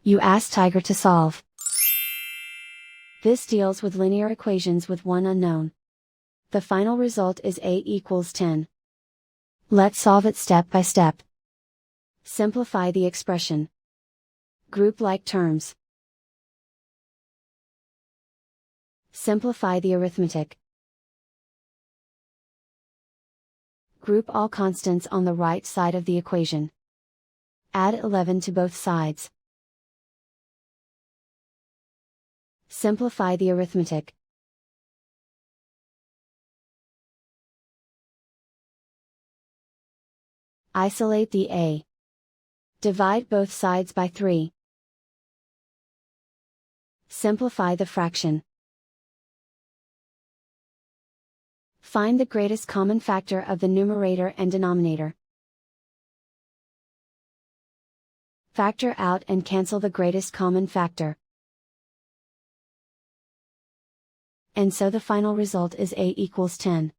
You ask Tiger to solve. This deals with linear equations with one unknown. The final result is A equals 10. Let's solve it step by step. Simplify the expression. Group like terms. Simplify the arithmetic. Group all constants on the right side of the equation. Add 11 to both sides. Simplify the arithmetic. Isolate the A. Divide both sides by 3. Simplify the fraction. Find the greatest common factor of the numerator and denominator. Factor out and cancel the greatest common factor. And so the final result is A equals 10.